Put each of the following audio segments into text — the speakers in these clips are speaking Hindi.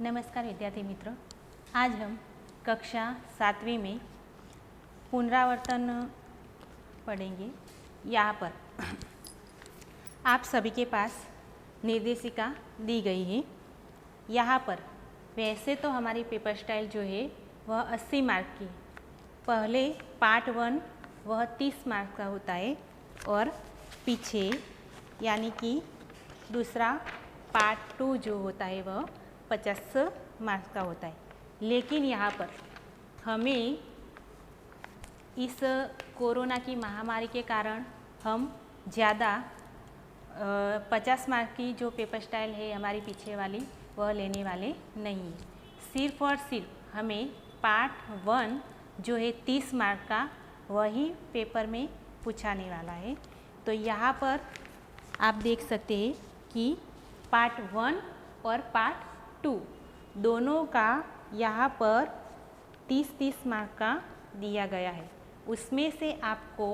नमस्कार विद्यार्थी मित्रों, आज हम कक्षा 7वीं में पुनरावर्तन पढ़ेंगे। यहाँ पर आप सभी के पास निर्देशिका दी गई है। यहाँ पर वैसे तो हमारी पेपर स्टाइल जो है वह 80 मार्क की, पहले पार्ट 1 वह 30 मार्क का होता है और पीछे यानी कि दूसरा पार्ट 2 जो होता है वह 50 मार्क्स का होता है। लेकिन यहाँ पर हमें इस कोरोना की महामारी के कारण हम ज़्यादा 50 मार्क की जो पेपर स्टाइल है हमारी पीछे वाली वह लेने वाले नहीं है। सिर्फ और सिर्फ हमें पार्ट 1 जो है 30 मार्क का वही पेपर में पूछाने वाला है। तो यहाँ पर आप देख सकते हैं कि पार्ट 1 और पार्ट 2 दोनों का यहाँ पर 30-30 मार्क का दिया गया है। उसमें से आपको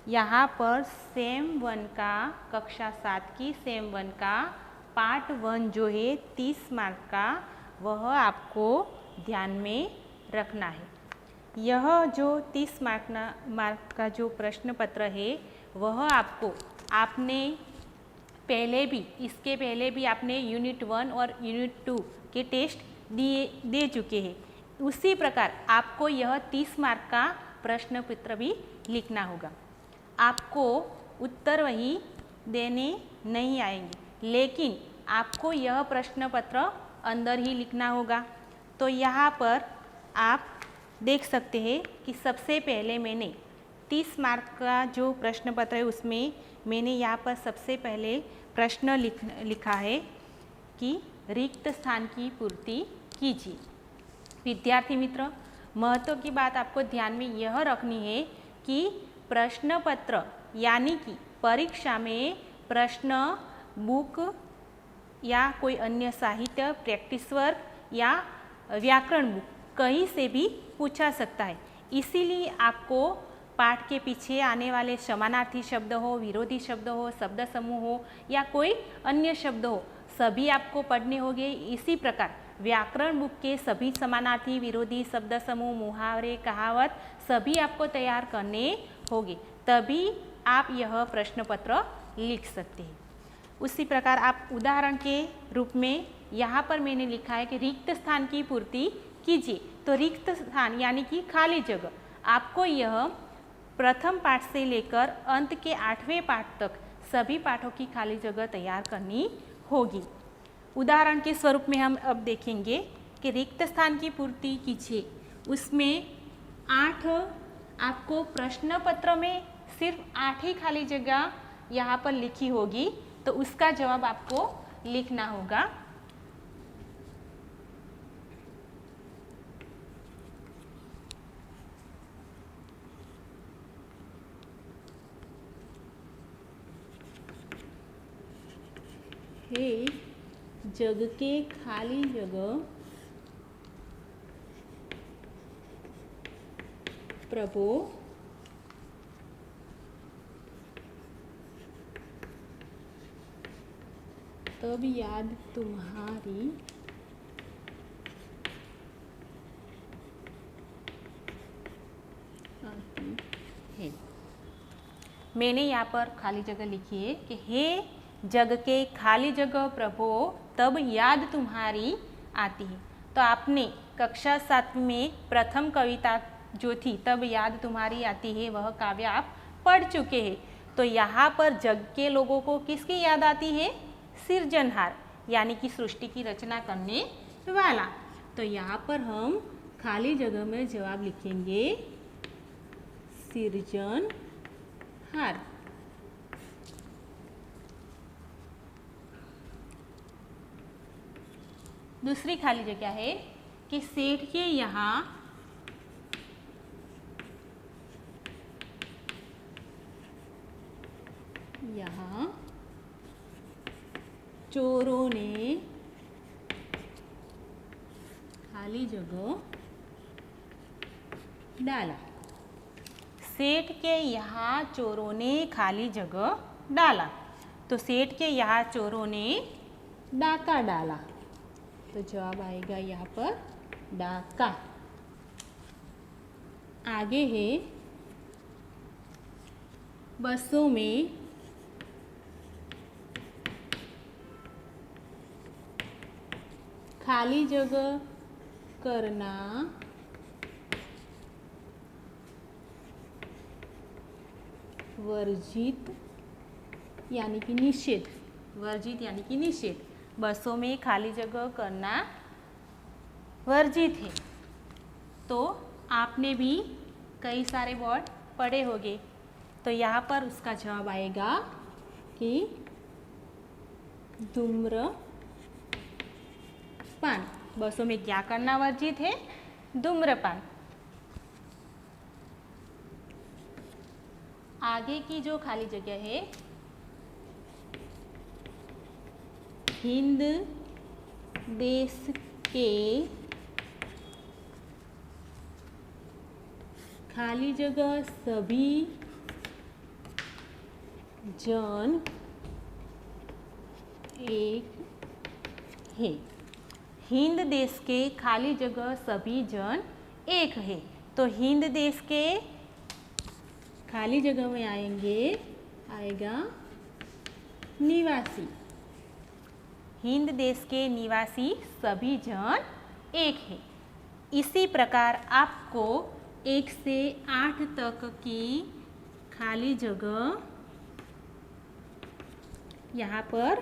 यहाँ पर सेम 1 का कक्षा 7 की सेम 1 का पार्ट 1 जो है 30 मार्क का वह आपको ध्यान में रखना है। यह जो 30 मार्क का जो प्रश्न पत्र है वह आपने इसके पहले भी आपने यूनिट 1 और यूनिट 2 के टेस्ट दे चुके हैं। उसी प्रकार आपको यह 30 मार्क का प्रश्न पत्र भी लिखना होगा। आपको उत्तर वही देने नहीं आएंगे, लेकिन आपको यह प्रश्न पत्र अंदर ही लिखना होगा। तो यहाँ पर आप देख सकते हैं कि सबसे पहले मैंने 30 मार्क का जो प्रश्न पत्र है उसमें मैंने यहाँ पर सबसे पहले प्रश्न लिखा है कि रिक्त स्थान की पूर्ति कीजिए। विद्यार्थी मित्र, महत्व की बात आपको ध्यान में यह रखनी है कि प्रश्न पत्र यानी कि परीक्षा में प्रश्न बुक या कोई अन्य साहित्य, प्रैक्टिस वर्क या व्याकरण बुक कहीं से भी पूछा सकता है। इसीलिए आपको पाठ के पीछे आने वाले समानार्थी शब्द हो, विरोधी शब्द हो, शब्द समूह हो या कोई अन्य शब्द हो, सभी आपको पढ़ने होंगे। इसी प्रकार व्याकरण बुक के सभी समानार्थी, विरोधी, शब्द समूह, मुहावरे, कहावत सभी आपको तैयार करने होंगे, तभी आप यह प्रश्न पत्र लिख सकते हैं। उसी प्रकार आप उदाहरण के रूप में यहाँ पर मैंने लिखा है कि रिक्त स्थान की पूर्ति कीजिए। तो रिक्त स्थान यानी कि खाली जगह, आपको यह प्रथम पाठ से लेकर अंत के 8वें पाठ तक सभी पाठों की खाली जगह तैयार करनी होगी। उदाहरण के स्वरूप में हम अब देखेंगे कि रिक्त स्थान की पूर्ति कीजिए। उसमें 8 आपको प्रश्न पत्र में सिर्फ 8 ही खाली जगह यहाँ पर लिखी होगी, तो उसका जवाब आपको लिखना होगा। हे जग के खाली जगह प्रभो तब याद तुम्हारी आती है। मैंने यहाँ पर खाली जगह लिखी है कि हे जग के खाली जगह प्रभो तब याद तुम्हारी आती है। तो आपने कक्षा 7 में प्रथम कविता जो थी तब याद तुम्हारी आती है वह काव्य आप पढ़ चुके हैं। तो यहाँ पर जग के लोगों को किसकी याद आती है? सृजनहार यानी कि सृष्टि की रचना करने वाला। तो यहाँ पर हम खाली जगह में जवाब लिखेंगे सृजनहार। दूसरी खाली जगह है कि सेठ के यहाँ चोरों ने खाली जगह डाला। सेठ के यहाँ चोरों ने खाली जगह डाला। तो सेठ के यहाँ चोरों ने डाका डाला। तो जवाब आएगा यहाँ पर डाका। आगे है बसों में खाली जगह करना वर्जित यानी कि निषेध। वर्जित यानी कि निषेध। बसों में खाली जगह करना वर्जित है। तो आपने भी कई सारे वर्ड पढ़े होंगे, तो यहाँ पर उसका जवाब आएगा कि धूम्रपान। बसों में क्या करना वर्जित है? धूम्रपान। आगे की जो खाली जगह है, हिंद देश के खाली जगह सभी जन एक है। हिंद देश के खाली जगह सभी जन एक है। तो हिंद देश के खाली जगह में आएगा निवासी। हिंद देश के निवासी सभी जन एक है। इसी प्रकार आपको 1 से 8 तक की खाली जगह यहाँ पर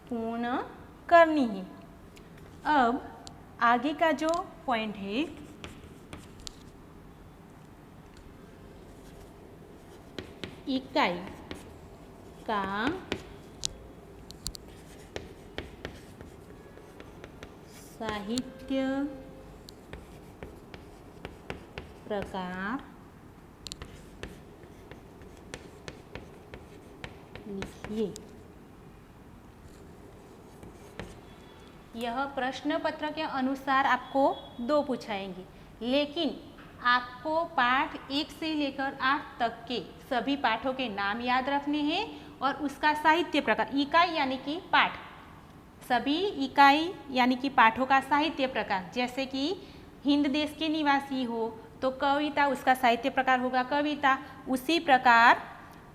पूर्ण करनी है। अब आगे का जो पॉइंट है, इकाई का साहित्य प्रकार लिखिए। यह प्रश्न पत्र के अनुसार आपको 2 पूछाएंगे, लेकिन आपको पाठ 1 से लेकर 8 तक के सभी पाठों के नाम याद रखने हैं और उसका साहित्य प्रकार, इकाई यानी कि पाठ, सभी इकाई यानी कि पाठों का साहित्य प्रकार, जैसे कि हिंद देश के निवासी हो तो कविता, उसका साहित्य प्रकार होगा कविता। उसी प्रकार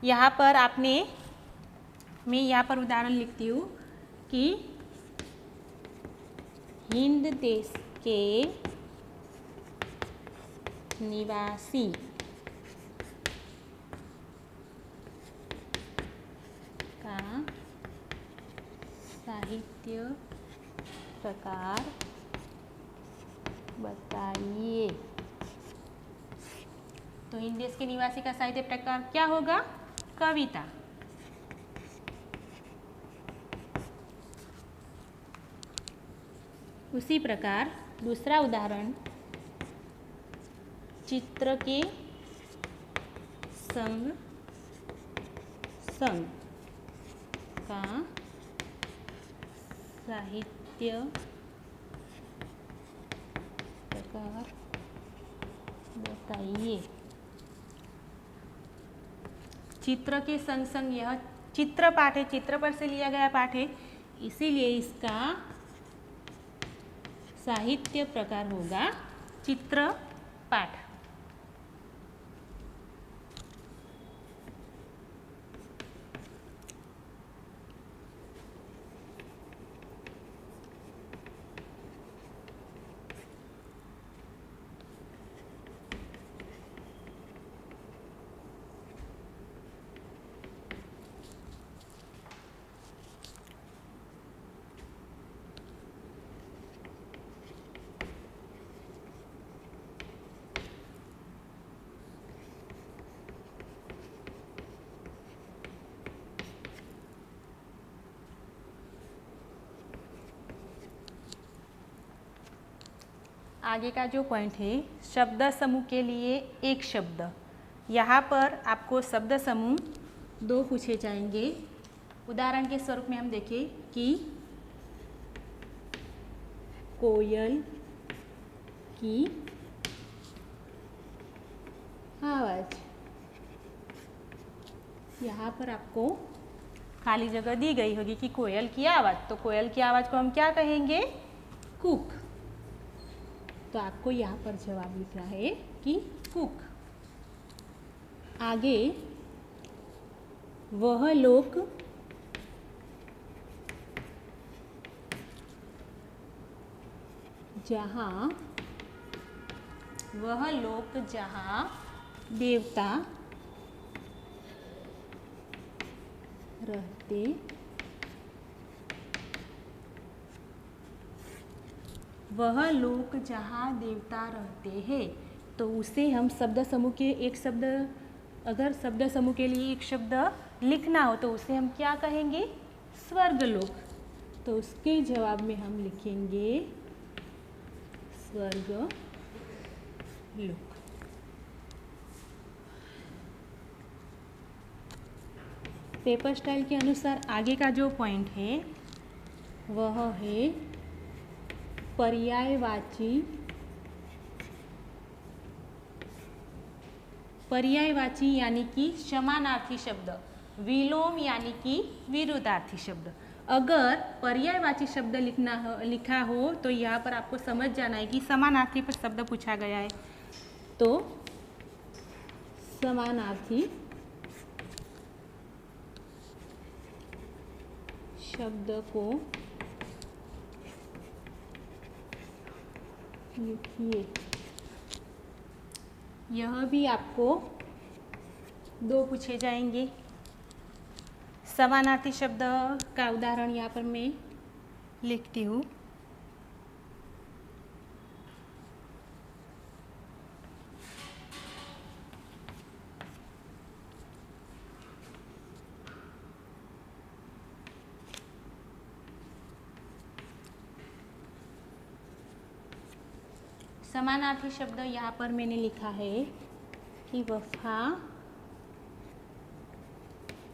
यहाँ पर मैं यहाँ पर उदाहरण लिखती हूँ कि हिंद देश के निवासी का साहित्य प्रकार बताइए। तो हिंद देश के निवासी का साहित्य प्रकार क्या होगा? कविता। उसी प्रकार दूसरा उदाहरण, चित्र के संग संग का साहित्य प्रकार बताइए। चित्र के संग संग यह चित्र पाठ है, चित्र पर से लिया गया पाठ है, इसीलिए इसका साहित्य प्रकार होगा चित्र पाठ। आगे का जो पॉइंट है, शब्द समूह के लिए एक शब्द। यहाँ पर आपको शब्द समूह 2 पूछे जाएंगे। उदाहरण के स्वरूप में हम देखें कि कोयल की आवाज़। यहाँ पर आपको खाली जगह दी गई होगी कि कोयल की आवाज़, तो कोयल की आवाज़ को हम क्या कहेंगे? कुक। तो आपको यहाँ पर जवाब लिखना है कि कुक। आगे, वह लोग जहाँ देवता रहते हैं, तो उसे हम शब्द समूह के एक शब्द, अगर शब्द समूह के लिए एक शब्द लिखना हो तो उसे हम क्या कहेंगे? स्वर्गलोक। तो उसके जवाब में हम लिखेंगे स्वर्गलोक। पेपर स्टाइल के अनुसार आगे का जो पॉइंट है वह है पर्यायवाची यानी कि समानार्थी शब्द, विलोम यानी कि विरुद्धार्थी शब्द। अगर पर्यायवाची शब्द लिखा हो तो यहाँ पर आपको समझ जाना है कि समानार्थी पर शब्द पूछा गया है, तो समानार्थी शब्द को लिखिए। यह भी आपको 2 पूछे जाएंगे। समानार्थी शब्द का उदाहरण यहाँ पर मैं लिखती हूँ। समानार्थी शब्द यहाँ पर मैंने लिखा है कि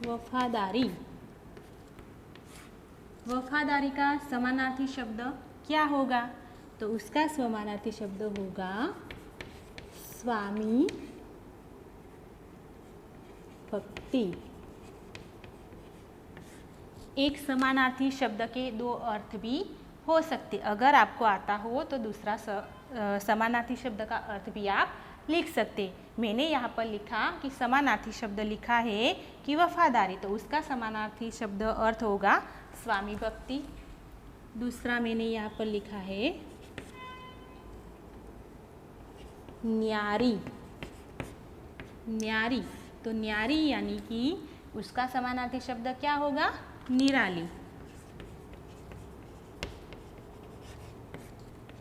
वफादारी। वफादारी का समानार्थी शब्द क्या होगा? तो उसका समानार्थी शब्द होगा स्वामी भक्ति। एक समानार्थी शब्द के 2 अर्थ भी हो सकते। अगर आपको आता हो तो दूसरा समानार्थी शब्द का अर्थ भी आप लिख सकते। मैंने यहाँ पर लिखा कि समानार्थी शब्द लिखा है कि वफादारी, तो उसका समानार्थी शब्द अर्थ होगा स्वामी भक्ति। दूसरा मैंने यहाँ पर लिखा है न्यारी। न्यारी, तो न्यारी यानी कि उसका समानार्थी शब्द क्या होगा? निराली।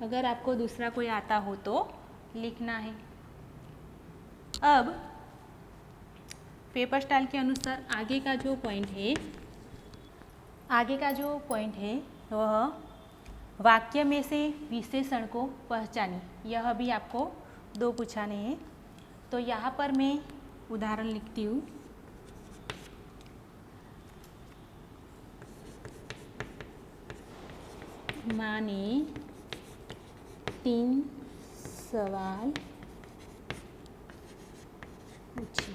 अगर आपको दूसरा कोई आता हो तो लिखना है। अब पेपर स्टाइल के अनुसार आगे का जो पॉइंट है वह वाक्य में से विशेषण को पहचाने। यह भी आपको 2 पूछाने हैं। तो यहाँ पर मैं उदाहरण लिखती हूँ। माँ ने 3 सवाल पूछे।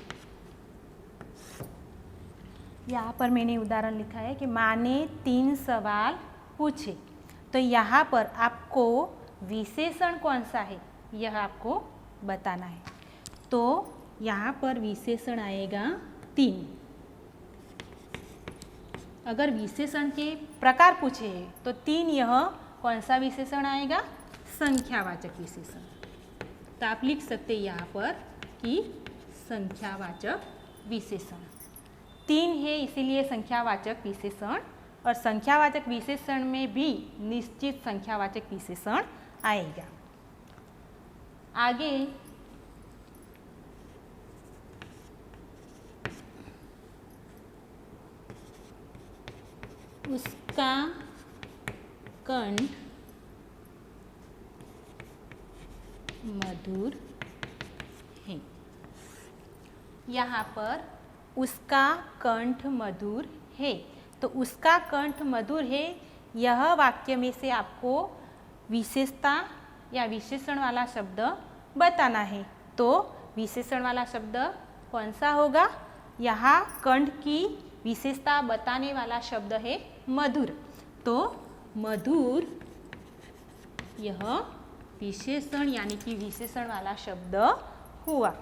यहाँ पर मैंने उदाहरण लिखा है कि माँ ने 3 सवाल पूछे। तो यहाँ पर आपको विशेषण कौन सा है यह आपको बताना है। तो यहाँ पर विशेषण आएगा 3। अगर विशेषण के प्रकार पूछे तो 3 यह कौन सा विशेषण आएगा? संख्यावाचक विशेषण। तो आप लिख सकते हैं यहाँ पर कि संख्यावाचक विशेषण 3 है, इसीलिए संख्यावाचक विशेषण। और संख्यावाचक विशेषण में भी निश्चित संख्यावाचक विशेषण आएगा। आगे उसका कंठ मधुर है। यहाँ पर उसका कंठ मधुर है, तो उसका कंठ मधुर है यह वाक्य में से आपको विशेषता या विशेषण वाला शब्द बताना है। तो विशेषण वाला शब्द कौन सा होगा? यहाँ कंठ की विशेषता बताने वाला शब्द है मधुर। तो मधुर यह विशेषण यानी कि विशेषण वाला शब्द हुआ।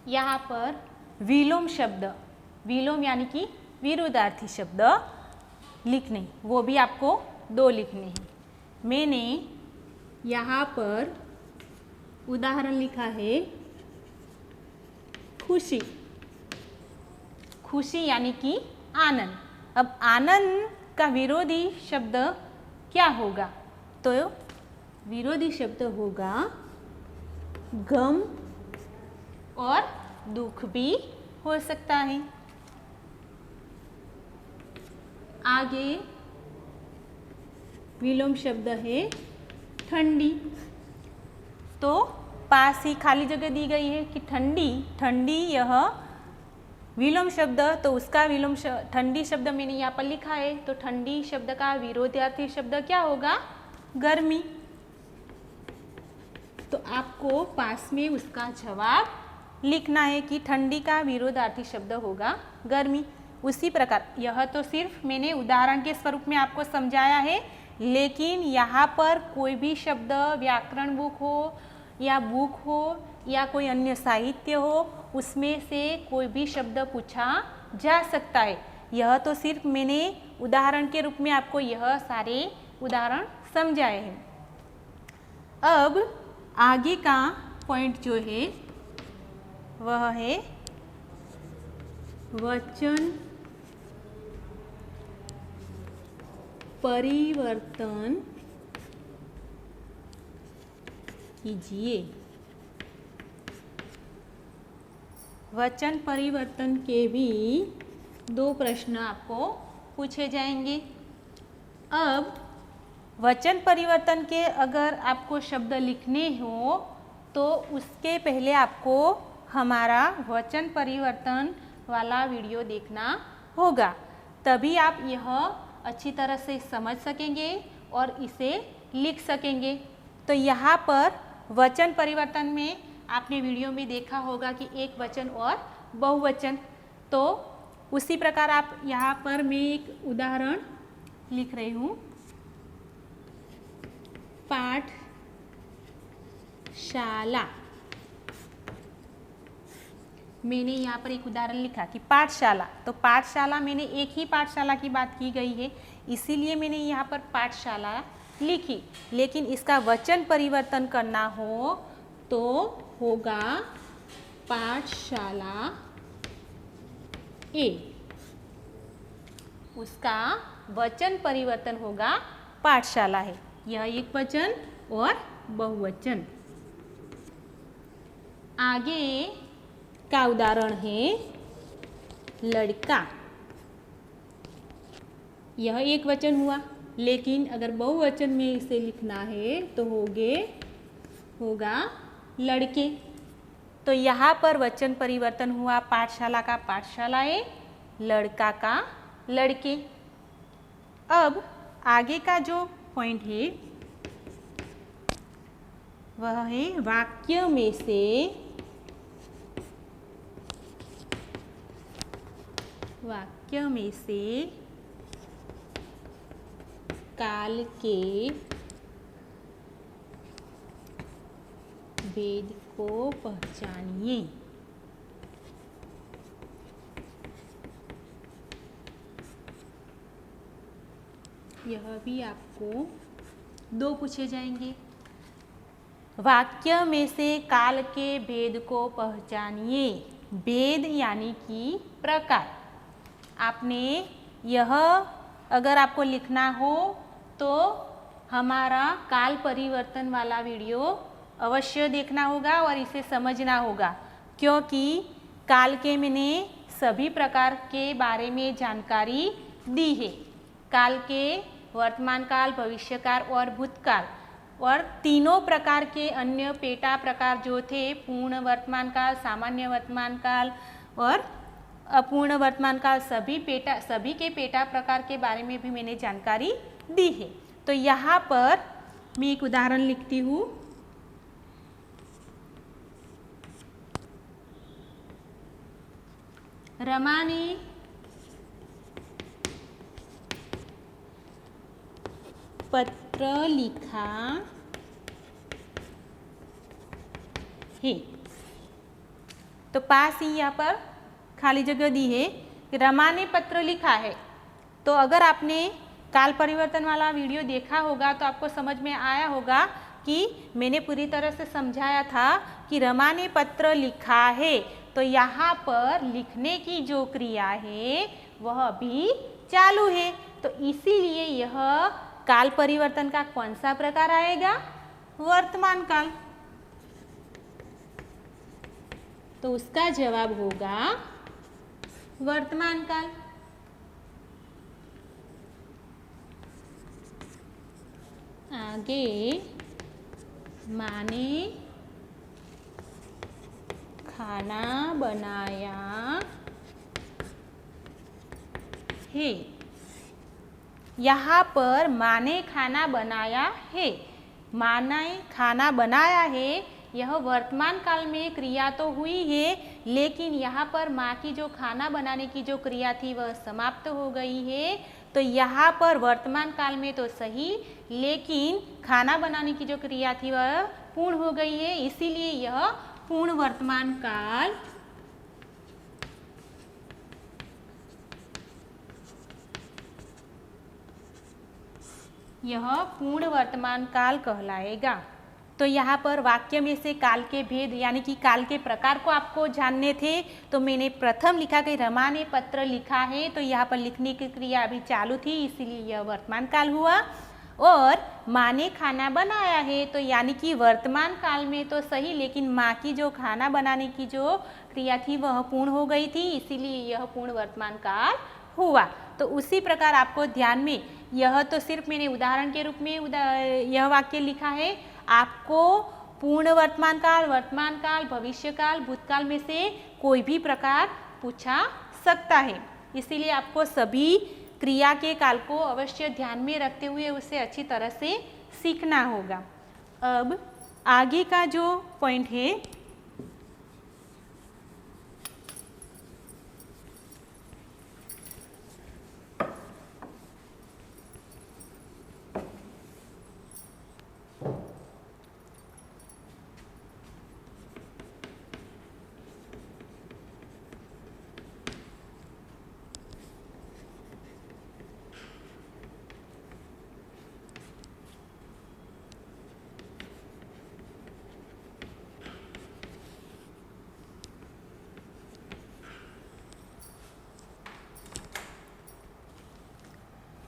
यहाँ पर विलोम शब्द, विलोम यानी कि विरुद्धार्थी शब्द लिखने, वो भी आपको 2 लिखने हैं। मैंने यहाँ पर उदाहरण लिखा है खुशी, खुशी यानी कि आनंद। अब आनंद का विरोधी शब्द क्या होगा? तो विरोधी शब्द होगा गम और दुख भी हो सकता है। आगे विलोम शब्द है ठंडी। तो पास ही खाली जगह दी गई है कि ठंडी, ठंडी यह विलोम शब्द, तो उसका विलोम ठंडी शब्द मैंने यहाँ पर लिखा है। तो ठंडी शब्द का विरोधार्थी शब्द क्या होगा? गर्मी। तो आपको पास में उसका जवाब लिखना है कि ठंडी का विरोधार्थी शब्द होगा गर्मी। उसी प्रकार यह तो सिर्फ मैंने उदाहरण के स्वरूप में आपको समझाया है, लेकिन यहाँ पर कोई भी शब्द व्याकरण बुक हो या बुक हो या कोई अन्य साहित्य हो, उसमें से कोई भी शब्द पूछा जा सकता है। यह तो सिर्फ मैंने उदाहरण के रूप में आपको यह सारे उदाहरण समझाए हैं। अब आगे का पॉइंट जो है वह है वचन परिवर्तन कीजिए। वचन परिवर्तन के भी 2 प्रश्न आपको पूछे जाएंगे। अब वचन परिवर्तन के अगर आपको शब्द लिखने हो तो उसके पहले आपको हमारा वचन परिवर्तन वाला वीडियो देखना होगा, तभी आप यह अच्छी तरह से समझ सकेंगे और इसे लिख सकेंगे। तो यहाँ पर वचन परिवर्तन में आपने वीडियो में देखा होगा कि एक वचन और बहुवचन, तो उसी प्रकार आप यहाँ पर मैं एक उदाहरण लिख रही हूँ। पाठशाला, मैंने यहाँ पर एक उदाहरण लिखा कि पाठशाला। तो पाठशाला मैंने एक ही पाठशाला की बात की गई है, इसीलिए मैंने यहाँ पर पाठशाला लिखी। लेकिन इसका वचन परिवर्तन करना हो तो होगा पाठशाला ए, उसका वचन परिवर्तन होगा पाठशाला है। यह एक वचन और बहुवचन। आगे का उदाहरण है लड़का। यह एक वचन हुआ, लेकिन अगर बहुवचन में इसे लिखना है तो होगा लड़के। तो यहाँ पर वचन परिवर्तन हुआ पाठशाला का पाठशालाएं, लड़का का लड़के। अब आगे का जो पॉइंट है वह है वाक्य में से काल के भेद को पहचानिए। यह भी आपको 2 पूछे जाएंगे। वाक्य में से काल के भेद को पहचानिए। भेद यानी कि प्रकार। आपने यह अगर आपको लिखना हो तो हमारा काल परिवर्तन वाला वीडियो अवश्य देखना होगा और इसे समझना होगा, क्योंकि काल के मैंने सभी प्रकार के बारे में जानकारी दी है। काल के वर्तमान काल, भविष्य काल और भूतकाल, और तीनों प्रकार के अन्य पेटा प्रकार जो थे, पूर्ण वर्तमान काल, सामान्य वर्तमान काल और अपूर्ण वर्तमान काल, सभी के पेटा प्रकार के बारे में भी मैंने जानकारी दी है। तो यहाँ पर मैं एक उदाहरण लिखती हूँ। रमा ने पत्र लिखा है। तो पास ही यहाँ पर खाली जगह दी है कि रमा ने पत्र लिखा है। तो अगर आपने काल परिवर्तन वाला वीडियो देखा होगा तो आपको समझ में आया होगा कि मैंने पूरी तरह से समझाया था कि रमा ने पत्र लिखा है। तो यहाँ पर लिखने की जो क्रिया है वह अभी चालू है, तो इसीलिए यह काल परिवर्तन का कौन सा प्रकार आएगा? वर्तमान काल। तो उसका जवाब होगा वर्तमान काल। आगे माँ ने खाना बनाया है। यहाँ पर माँ ने खाना बनाया है। माँ ने खाना बनाया है, यह वर्तमान काल में क्रिया तो हुई है, लेकिन यहाँ पर माँ की जो खाना बनाने की जो क्रिया थी वह समाप्त हो गई है। तो यहाँ पर वर्तमान काल में तो सही, लेकिन खाना बनाने की जो क्रिया थी वह पूर्ण हो गई है, इसीलिए यह पूर्ण वर्तमान काल कहलाएगा। तो यहाँ पर वाक्य में से काल के भेद यानी कि काल के प्रकार को आपको जानने थे, तो मैंने प्रथम लिखा कि रमा ने पत्र लिखा है। तो यहाँ पर लिखने की क्रिया अभी चालू थी, इसीलिए यह वर्तमान काल हुआ। और माँ ने खाना बनाया है, तो यानी कि वर्तमान काल में तो सही, लेकिन माँ की जो खाना बनाने की जो क्रिया थी वह पूर्ण हो गई थी, इसीलिए यह पूर्ण वर्तमान काल हुआ। तो उसी प्रकार आपको ध्यान में, यह तो सिर्फ मैंने उदाहरण के रूप में यह वाक्य लिखा है। आपको पूर्ण वर्तमान काल, भविष्य काल, भूतकाल में से कोई भी प्रकार पूछा सकता है, इसीलिए आपको सभी क्रिया के काल को अवश्य ध्यान में रखते हुए उसे अच्छी तरह से सीखना होगा। अब आगे का जो पॉइंट है,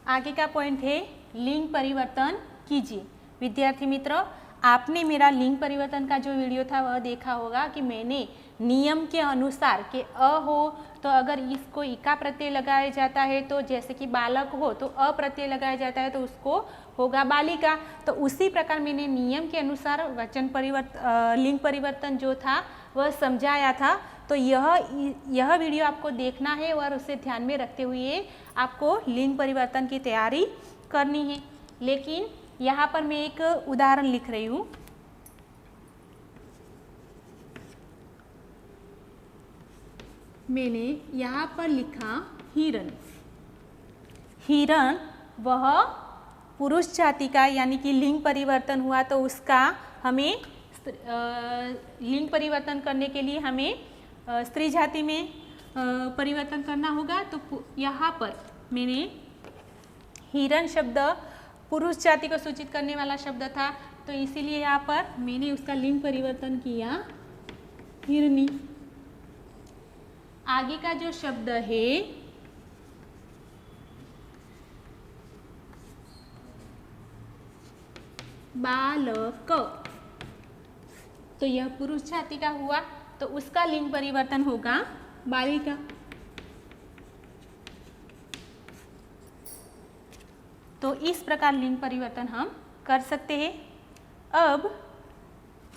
आगे का पॉइंट है लिंग परिवर्तन कीजिए। विद्यार्थी मित्र, आपने मेरा लिंग परिवर्तन का जो वीडियो था वह देखा होगा कि मैंने नियम के अनुसार के अ हो तो अगर इसको इका प्रत्यय लगाया जाता है, तो जैसे कि बालक हो तो अ प्रत्यय लगाया जाता है तो उसको होगा बालिका। तो उसी प्रकार मैंने नियम के अनुसार वचन परिवर्तन, लिंग परिवर्तन जो था वह समझाया था। तो यह वीडियो आपको देखना है और उसे ध्यान में रखते हुए आपको लिंग परिवर्तन की तैयारी करनी है। लेकिन यहाँ पर मैं एक उदाहरण लिख रही हूँ। मैंने यहाँ पर लिखा हिरण। हिरण वह पुरुष जाति का यानी कि लिंग परिवर्तन हुआ, तो उसका हमें लिंग परिवर्तन करने के लिए हमें स्त्री जाति में परिवर्तन करना होगा। तो यहाँ पर मैंने हिरण शब्द पुरुष जाति को सूचित करने वाला शब्द था, तो इसीलिए यहाँ पर मैंने उसका लिंग परिवर्तन किया हिरनी। आगे का जो शब्द है बालक, तो यह पुरुष जाति का हुआ, तो उसका लिंग परिवर्तन होगा बालिका। तो इस प्रकार लिंग परिवर्तन हम कर सकते हैं। अब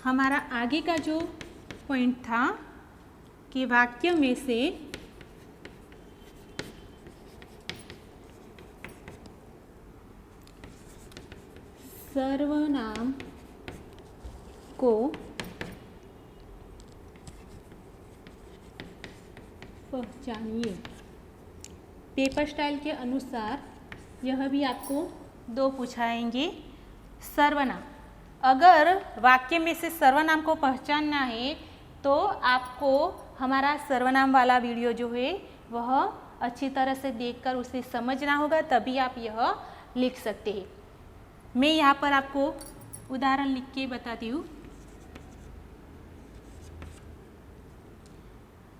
हमारा आगे का जो पॉइंट था कि वाक्य में से सर्वनाम को पहचानिए। पेपर स्टाइल के अनुसार यह भी आपको 2 पूछाएंगे। सर्वनाम, अगर वाक्य में से सर्वनाम को पहचानना है तो आपको हमारा सर्वनाम वाला वीडियो जो है वह अच्छी तरह से देखकर उसे समझना होगा, तभी आप यह लिख सकते हैं। मैं यहाँ पर आपको उदाहरण लिख के बताती हूँ।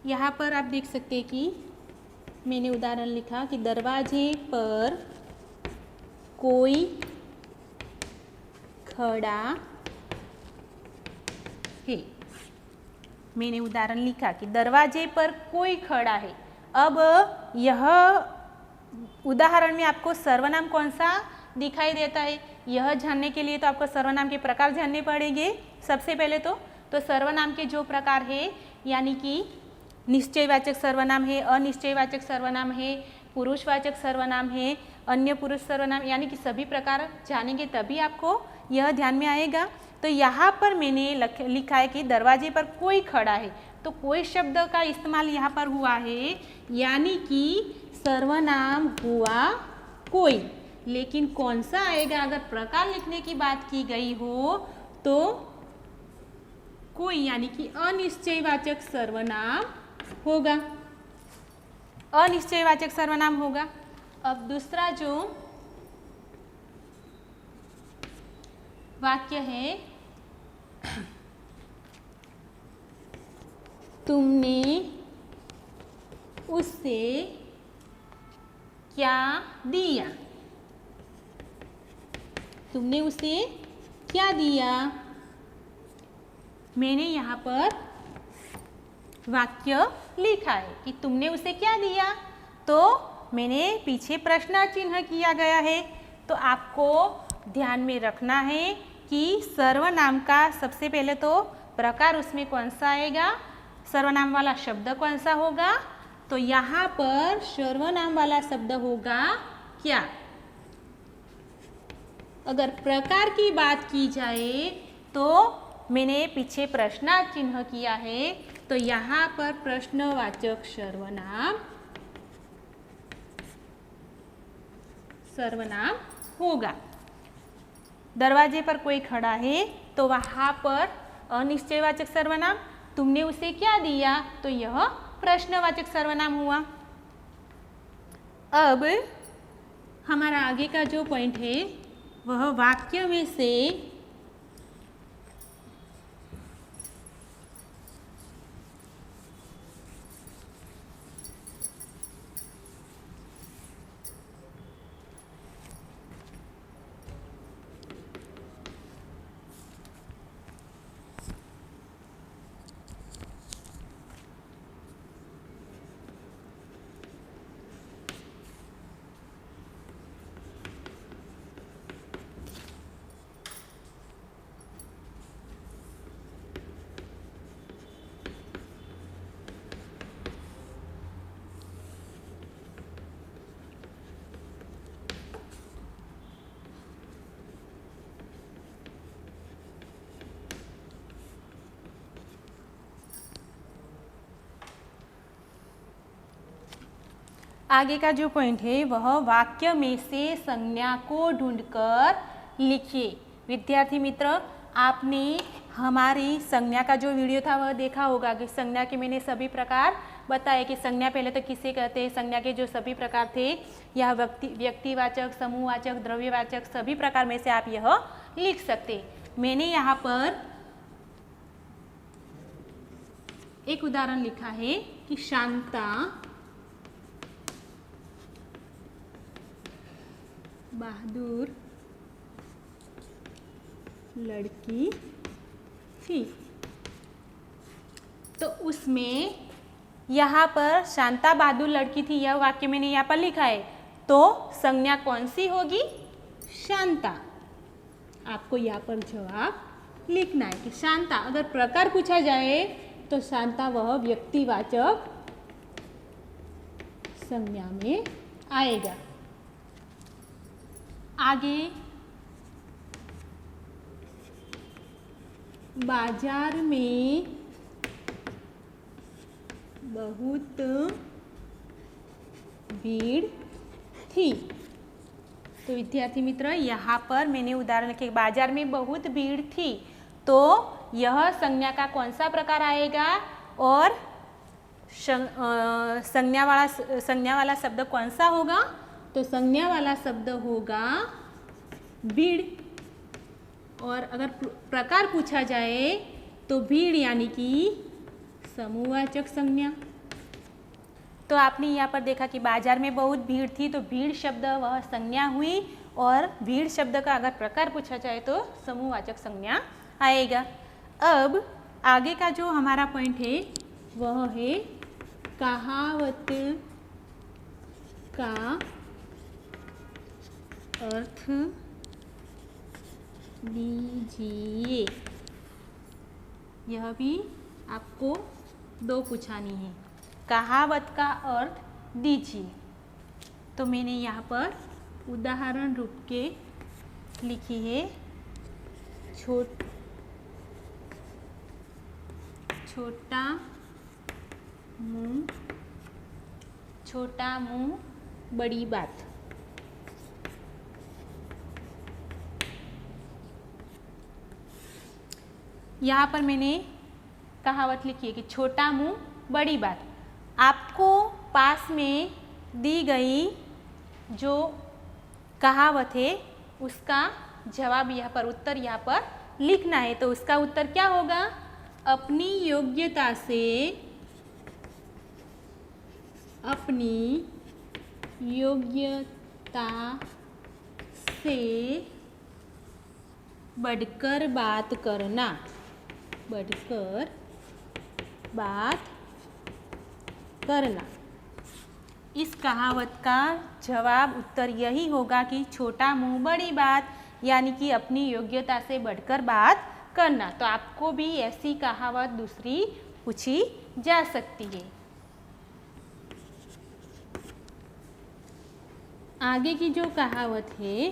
यहाँ पर आप देख सकते हैं कि मैंने उदाहरण लिखा कि दरवाजे पर कोई खड़ा है। मैंने उदाहरण लिखा कि दरवाजे पर कोई खड़ा है। अब यह उदाहरण में आपको सर्वनाम कौन सा दिखाई देता है, यह जानने के लिए तो आपको सर्वनाम के प्रकार जानने पड़ेंगे। सबसे पहले तो सर्वनाम के जो प्रकार है, यानी कि निश्चयवाचक सर्वनाम है, अनिश्चयवाचक सर्वनाम है, पुरुषवाचक सर्वनाम है, अन्य पुरुष सर्वनाम, यानी कि सभी प्रकार जानेंगे तभी आपको यह ध्यान में आएगा। तो यहाँ पर मैंने लिखा है कि दरवाजे पर कोई खड़ा है, तो कोई शब्द का इस्तेमाल यहाँ पर हुआ है, यानी कि सर्वनाम हुआ कोई। लेकिन कौन सा आएगा अगर प्रकार लिखने की बात की गई हो तो कोई, यानी कि अनिश्चयवाचक सर्वनाम होगा, अनिश्चयवाचक सर्वनाम होगा। अब दूसरा जो वाक्य है, तुमने उसे क्या दिया, तुमने उसे क्या दिया। मैंने यहाँ पर वाक्य लिखा है कि तुमने उसे क्या दिया, तो मैंने पीछे प्रश्न चिन्ह किया गया है। तो आपको ध्यान में रखना है कि सर्वनाम का सबसे पहले तो प्रकार उसमें कौन सा आएगा, सर्वनाम वाला शब्द कौन सा होगा। तो यहाँ पर सर्वनाम वाला शब्द होगा क्या। अगर प्रकार की बात की जाए तो मैंने पीछे प्रश्न चिन्ह किया है, तो यहाँ पर प्रश्नवाचक सर्वनाम होगा। दरवाजे पर कोई खड़ा है तो वहाँ पर अनिश्चयवाचक सर्वनाम, तुमने उसे क्या दिया, तो यह प्रश्नवाचक सर्वनाम हुआ। अब हमारा आगे का जो पॉइंट है वह वाक्य में से आगे का जो पॉइंट है वह वाक्य में से संज्ञा को ढूंढकर लिखिए। विद्यार्थी मित्र, आपने हमारी संज्ञा का जो वीडियो था वह देखा होगा कि संज्ञा के मैंने सभी प्रकार बताए कि संज्ञा पहले तो किसे कहते हैं। संज्ञा के जो सभी प्रकार थे, यह व्यक्तिवाचक, समूहवाचक, द्रव्यवाचक, सभी प्रकार में से आप यह लिख सकते। मैंने यहाँ पर एक उदाहरण लिखा है कि शांता बहादुर लड़की थी। तो उसमें यहाँ पर शांता बहादुर लड़की थी, यह वाक्य मैंने यहाँ पर लिखा है, तो संज्ञा कौन सी होगी? शांता। आपको यहाँ पर जवाब लिखना है कि शांता। अगर प्रकार पूछा जाए तो शांता वह व्यक्तिवाचक संज्ञा में आएगा। आगे, बाजार में बहुत भीड़ थी। तो विद्यार्थी मित्र, यहाँ पर मैंने उदाहरण लिखे, बाजार में बहुत भीड़ थी, तो यह संज्ञा का कौन सा प्रकार आएगा और संज्ञा वाला शब्द कौन सा होगा? तो संज्ञा वाला शब्द होगा भीड़। और अगर प्रकार पूछा जाए तो भीड़ यानी कि समूहवाचक संज्ञा। तो आपने यहाँ पर देखा कि बाजार में बहुत भीड़ थी, तो भीड़ शब्द वह संज्ञा हुई, और भीड़ शब्द का अगर प्रकार पूछा जाए तो समूहवाचक संज्ञा आएगा। अब आगे का जो हमारा पॉइंट है वह है कहावत का अर्थ दीजिए। यह भी आपको दो पूछानी है। कहावत का अर्थ दीजिए। तो मैंने यहाँ पर उदाहरण रूप के लिखी है, छोटा मुंह बड़ी बात। यहाँ पर मैंने कहावत लिखी है कि छोटा मुंह बड़ी बात। आपको पास में दी गई जो कहावत है उसका जवाब यहाँ पर, उत्तर यहाँ पर लिखना है। तो उसका उत्तर क्या होगा? अपनी योग्यता से बढ़कर बात करना। इस कहावत का जवाब उत्तर यही होगा कि छोटा मुंह बड़ी बात, यानी कि अपनी योग्यता से बढ़कर बात करना। तो आपको भी ऐसी कहावत दूसरी पूछी जा सकती है। आगे की जो कहावत है,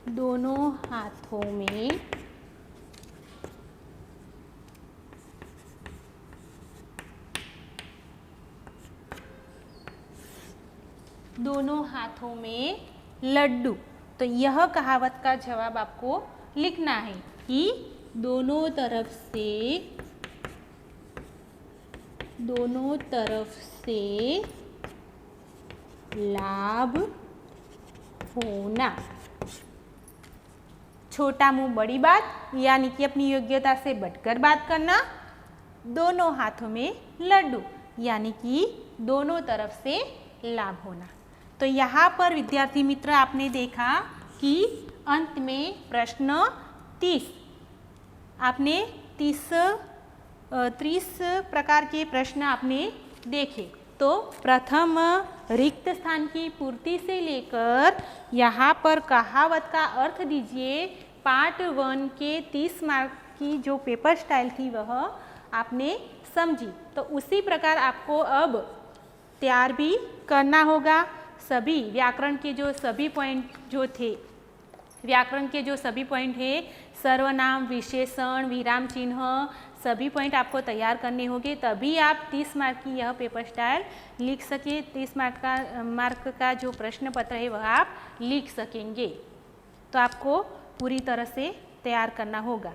दोनों हाथों में लड्डू। तो यह कहावत का जवाब आपको लिखना है कि दोनों तरफ से लाभ होना। छोटा मुंह बड़ी बात यानी कि अपनी योग्यता से बढ़कर बात करना। दोनों हाथों में लड्डू यानी कि दोनों तरफ से लाभ होना। तो यहाँ पर विद्यार्थी मित्र आपने देखा कि अंत में प्रश्न 30, आपने 30 प्रकार के प्रश्न आपने देखे। तो प्रथम रिक्त स्थान की पूर्ति से लेकर यहाँ पर कहावत का अर्थ दीजिए, पार्ट 1 के 30 मार्क की जो पेपर स्टाइल थी वह आपने समझी। तो उसी प्रकार आपको अब तैयार भी करना होगा। सभी व्याकरण के जो सभी पॉइंट जो थे, व्याकरण के जो सभी पॉइंट है, सर्वनाम, विशेषण, विराम चिन्ह, सभी पॉइंट आपको तैयार करने होंगे, तभी आप 30 मार्क की यह पेपर स्टाइल लिख सके। 30 मार्क का जो प्रश्न पत्र है वह आप लिख सकेंगे। तो आपको पूरी तरह से तैयार करना होगा।